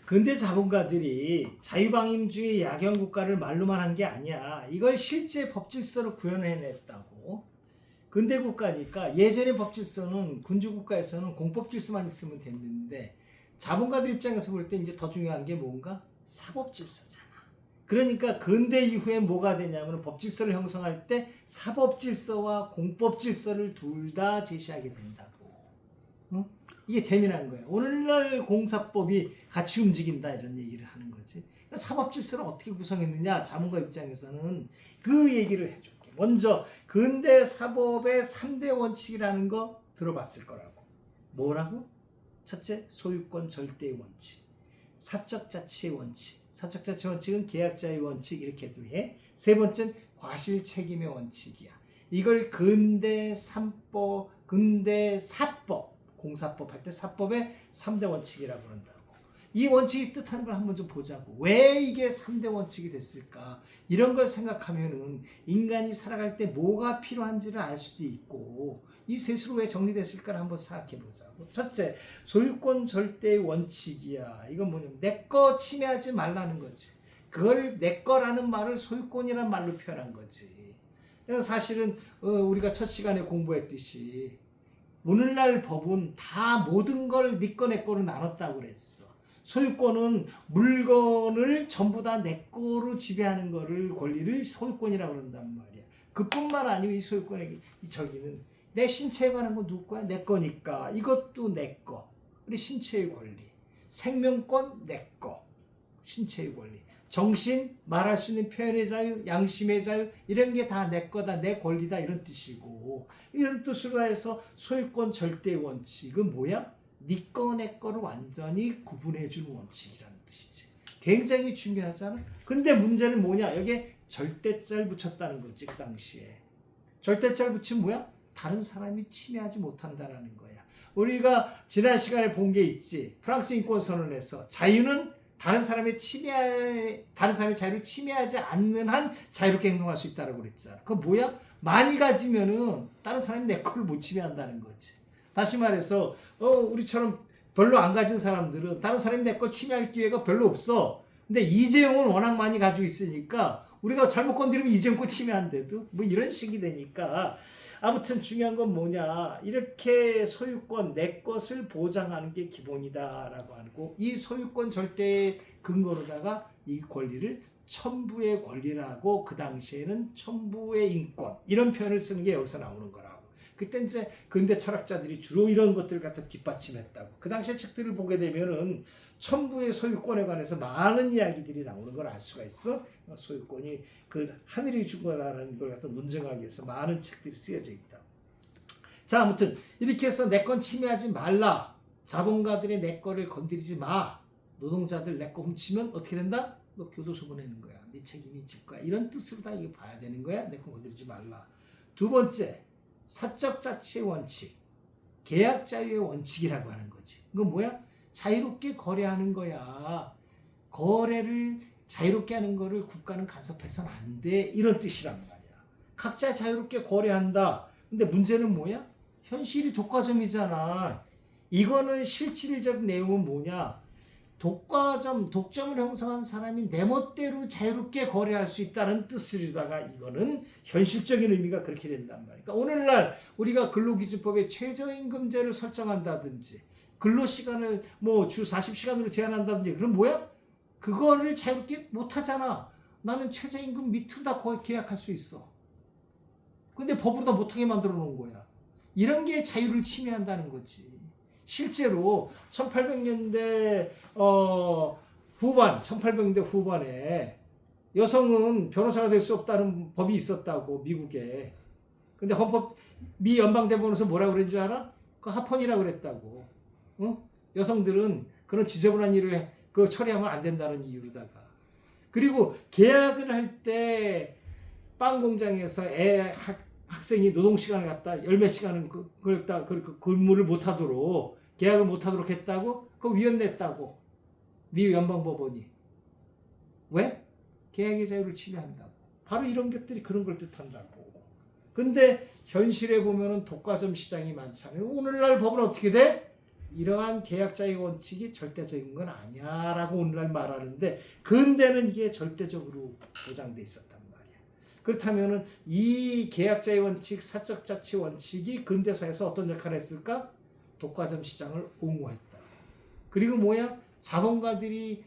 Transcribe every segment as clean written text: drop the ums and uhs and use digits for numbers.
근대 자본가들이 자유방임주의 야경국가를 말로만 한 게 아니야. 이걸 실제 법질서로 구현해냈다고. 근대 국가니까 예전의 법질서는 군주국가에서는 공법질서만 있으면 됐는데 자본가들 입장에서 볼 때 이제 더 중요한 게 뭔가? 사법질서잖아. 그러니까 근대 이후에 뭐가 되냐면 법질서를 형성할 때 사법질서와 공법질서를 둘 다 제시하게 된다고. 응? 이게 재미난 거야. 오늘날 공사법이 같이 움직인다 이런 얘기를 하는 거지. 사법질서를 어떻게 구성했느냐 자문가 입장에서는 그 얘기를 해줄게. 먼저 근대 사법의 3대 원칙이라는 거 들어봤을 거라고. 뭐라고? 첫째, 소유권 절대의 원칙. 사적 자치의 원칙. 사적 자치의 원칙은 계약자의 원칙 이렇게도 해. 세 번째는 과실 책임의 원칙이야. 이걸 근대 사법, 공사법 할 때 사법의 3대 원칙이라고 그런다고. 이 원칙이 뜻하는 걸 한번 좀 보자고. 왜 이게 3대 원칙이 됐을까? 이런 걸 생각하면은 인간이 살아갈 때 뭐가 필요한지를 알 수도 있고 이 셋으로 왜 정리됐을까를 한번 생각해 보자고. 첫째, 소유권 절대의 원칙이야. 이건 뭐냐면 내 거 침해하지 말라는 거지. 그걸 내 거라는 말을 소유권이라는 말로 표현한 거지. 그래서 사실은 우리가 첫 시간에 공부했듯이 오늘날 법은 다 모든 걸 네 거 내 거로 나눴다고 그랬어. 소유권은 물건을 전부 다 내 거로 지배하는 거를 권리를 소유권이라고 그런단 말이야. 그뿐만 아니고 이 소유권의 저기는 내 신체에 관한 건 누구 거야? 내 거니까 이것도 내 거. 우리 신체의 권리. 생명권 내 거. 신체의 권리. 정신, 말할 수 있는 표현의 자유, 양심의 자유 이런 게 다 내 거다, 내 권리다 이런 뜻이고 이런 뜻으로 해서 소유권 절대 원칙은 뭐야? 네 거, 내 거를 완전히 구분해 주는 원칙이라는 뜻이지. 굉장히 중요하잖아. 근데 문제는 뭐냐? 여기에 절대자를 붙였다는 거지 그 당시에. 절대자를 붙이면 뭐야? 다른 사람이 침해하지 못한다라는 거야. 우리가 지난 시간에 본 게 있지. 프랑스 인권선언에서 자유는 다른 사람의 자유를 침해하지 않는 한 자유롭게 행동할 수 있다고 그랬잖아. 그거 뭐야? 많이 가지면은 다른 사람이 내 거를 못 침해한다는 거지. 다시 말해서 우리처럼 별로 안 가진 사람들은 다른 사람이 내 걸 침해할 기회가 별로 없어. 근데 이재용은 워낙 많이 가지고 있으니까 우리가 잘못 건드리면 이재용 거 침해한대도 뭐 이런 식이 되니까 아무튼 중요한 건 뭐냐, 이렇게 소유권 내 것을 보장하는 게 기본이다라고 하고 이 소유권 절대의 근거로다가 이 권리를 천부의 권리라고 그 당시에는 천부의 인권 이런 표현을 쓰는 게 여기서 나오는 거라고. 그때 이제 근대 철학자들이 주로 이런 것들을 갖다 뒷받침했다고. 그 당시의 책들을 보게 되면은 천부의 소유권에 관해서 많은 이야기들이 나오는 걸 알 수가 있어. 소유권이 그 하늘이 준 거라는 걸 갖다 논증하기 위해서 많은 책들이 쓰여져 있다. 자, 아무튼 이렇게 해서 내 건 침해하지 말라. 자본가들의 내 거를 건드리지 마. 노동자들 내 거 훔치면 어떻게 된다? 너 교도소 보내는 거야. 네 책임이 질 거야. 이런 뜻으로 다 이거 봐야 되는 거야. 내 거 건드리지 말라. 두 번째, 사적 자치의 원칙. 계약 자유의 원칙이라고 하는 거지. 이건 뭐야? 자유롭게 거래하는 거야. 거래를 자유롭게 하는 거를 국가는 간섭해서는 안 돼. 이런 뜻이란 말이야. 각자 자유롭게 거래한다. 근데 문제는 뭐야? 현실이 독과점이잖아. 이거는 실질적 내용은 뭐냐? 독점을 형성한 사람이 내 멋대로 자유롭게 거래할 수 있다는 뜻으로다가 이거는 현실적인 의미가 그렇게 된단 말이야. 그러니까 오늘날 우리가 근로기준법에 최저임금제를 설정한다든지 근로시간을 뭐 주 40시간으로 제한한다든지 그럼 뭐야? 그거를 자유롭게 못하잖아. 나는 최저임금 밑으로 다 계약할 수 있어. 근데 법으로 다 못하게 만들어 놓은 거야. 이런 게 자유를 침해한다는 거지. 실제로 1800년대 후반, 1800년대 후반에 여성은 변호사가 될 수 없다는 법이 있었다고 미국에. 근데 미 연방대법원에서 뭐라고 그랬는 줄 알아? 그 합헌이라고 그랬다고. 여성들은 그런 지저분한 일을 처리하면 안 된다는 이유로다가. 그리고 계약을 할 때 빵 공장에서 학생이 노동시간을 갖다 열몇 시간은 그걸 다 근무를 못하도록 계약을 못하도록 했다고 그 위헌 냈다고 미 연방법원이. 왜? 계약의 자유를 침해한다고. 바로 이런 것들이 그런 걸 뜻한다고. 근데 현실에 보면은 독과점 시장이 많잖아요. 오늘날 법은 어떻게 돼? 이러한 계약자의 원칙이 절대적인 건 아니야라고 오늘날 말하는데 근대는 이게 절대적으로 보장돼 있었단 말이야. 그렇다면은 이 계약자의 원칙, 사적 자치 원칙이 근대사에서 어떤 역할을 했을까? 독과점 시장을 옹호했다. 그리고 뭐야? 자본가들이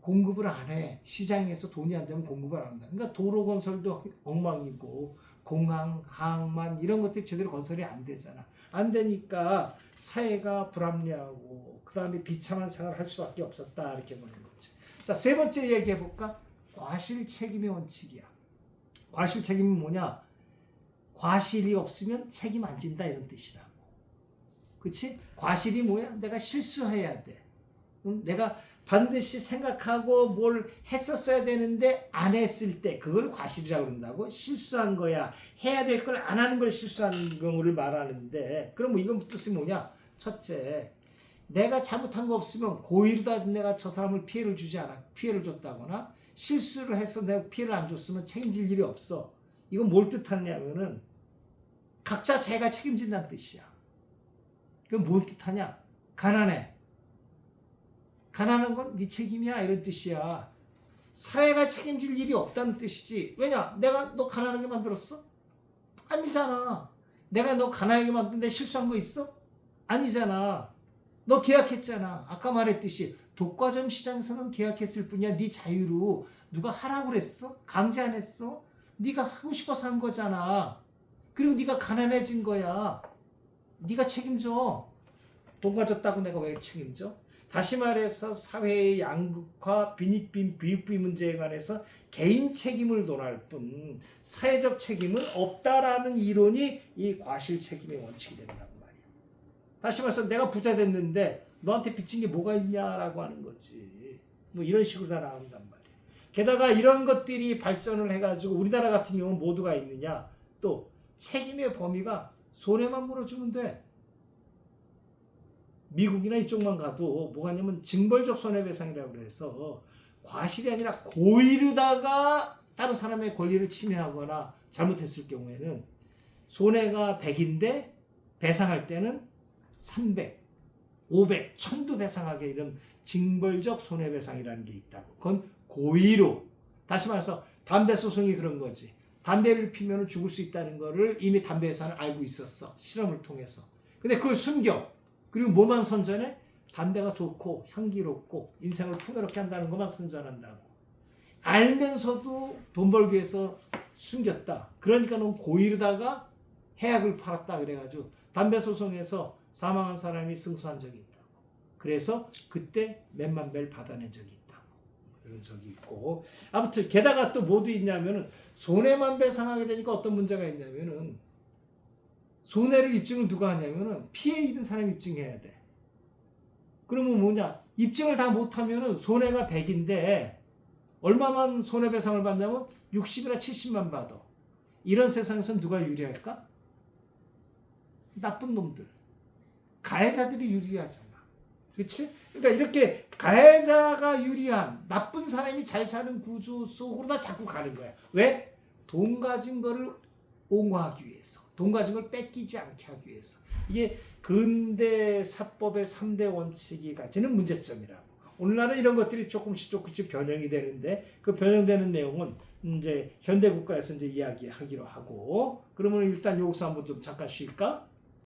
공급을 안 해. 시장에서 돈이 안 되면 공급을 안 한다. 그러니까 도로 건설도 엉망이고 공항, 항만 이런 것들이 제대로 건설이 안 되잖아. 안 되니까 사회가 불합리하고 그 다음에 비참한 생활을 할 수밖에 없었다 이렇게 보는 거지. 자, 세 번째 얘기해 볼까? 과실 책임의 원칙이야. 과실 책임이 뭐냐? 과실이 없으면 책임 안 진다 이런 뜻이라고. 그치? 과실이 뭐야? 내가 실수해야 돼. 내가 반드시 생각하고 뭘 했었어야 되는데 안 했을 때 그걸 과실이라고 그런다고. 실수한 거야. 해야 될 걸 안 하는 걸 실수한 경우를 말하는데 그럼 뭐 이건 뜻이 뭐냐? 첫째, 내가 잘못한 거 없으면 고의로 내가 저 사람을 피해를 주지 않아. 피해를 줬다거나 실수를 해서 내가 피해를 안 줬으면 책임질 일이 없어. 이건 뭘 뜻하냐면은 각자 자기가 책임진다는 뜻이야. 그건 뭘 뜻하냐? 가난해. 가난한 건 네 책임이야 이런 뜻이야. 사회가 책임질 일이 없다는 뜻이지. 왜냐? 내가 너 가난하게 만들었어? 아니잖아. 내가 너 가난하게 만드는데 실수한 거 있어? 아니잖아. 너 계약했잖아. 아까 말했듯이 독과점 시장에서는 계약했을 뿐이야. 네 자유로. 누가 하라고 그랬어? 강제 안 했어? 네가 하고 싶어서 한 거잖아. 그리고 네가 가난해진 거야. 네가 책임져. 돈 가졌다고 내가 왜 책임져? 다시 말해서 사회의 양극화, 빈익빈, 비익비 문제에 관해서 개인 책임을 논할 뿐 사회적 책임은 없다라는 이론이 이 과실 책임의 원칙이 된다고 말이야. 다시 말해서 내가 부자 됐는데 너한테 빚진 게 뭐가 있냐라고 하는 거지. 뭐 이런 식으로 다 나온단 말이야. 게다가 이런 것들이 발전을 해가지고 우리나라 같은 경우는 모두가 있느냐? 또 책임의 범위가 손해만 물어주면 돼. 미국이나 이쪽만 가도 뭐가 있냐면 징벌적 손해배상이라고 해서 과실이 아니라 고의로다가 다른 사람의 권리를 침해하거나 잘못했을 경우에는 손해가 100인데 배상할 때는 300, 500, 1000도 배상하게 이런 징벌적 손해배상이라는 게 있다고. 그건 고의로. 다시 말해서 담배 소송이 그런 거지. 담배를 피면 죽을 수 있다는 거를 이미 담배 회사는 알고 있었어. 실험을 통해서. 근데 그걸 숨겨. 그리고 뭐만 선전해? 담배가 좋고 향기롭고 인생을 풍요롭게 한다는 것만 선전한다고. 알면서도 돈 벌기 위해서 숨겼다. 그러니까 넌 고의로다가 해약을 팔았다 그래가지고 담배 소송에서 사망한 사람이 승소한 적이 있다고. 그래서 그때 몇만 배를 받아낸 적이 있다고. 그런 적이 있고. 아무튼 게다가 또 뭐도 있냐면은 손해만 배상하게 되니까 어떤 문제가 있냐면은 손해를 입증을 누가 하냐면은 피해 입은 사람이 입증해야 돼. 그러면 뭐냐? 입증을 다 못하면은 손해가 100인데 얼마만 손해배상을 받냐면 60이나 70만 받아. 이런 세상에서 누가 유리할까? 나쁜 놈들. 가해자들이 유리하잖아. 그렇지? 그러니까 이렇게 가해자가 유리한 나쁜 사람이 잘 사는 구조 속으로 다 자꾸 가는 거야. 왜? 돈 가진 거를 옹호하기 위해서. 돈 가진 걸 뺏기지 않게 하기 위해서. 이게 근대 사법의 3대 원칙이 가지는 문제점이라고. 오늘날은 이런 것들이 조금씩 변형이 되는데 그 변형되는 내용은 이제 현대 국가에서 이제 이야기하기로 하고. 그러면 일단 여기서 한번 좀 잠깐 쉴까?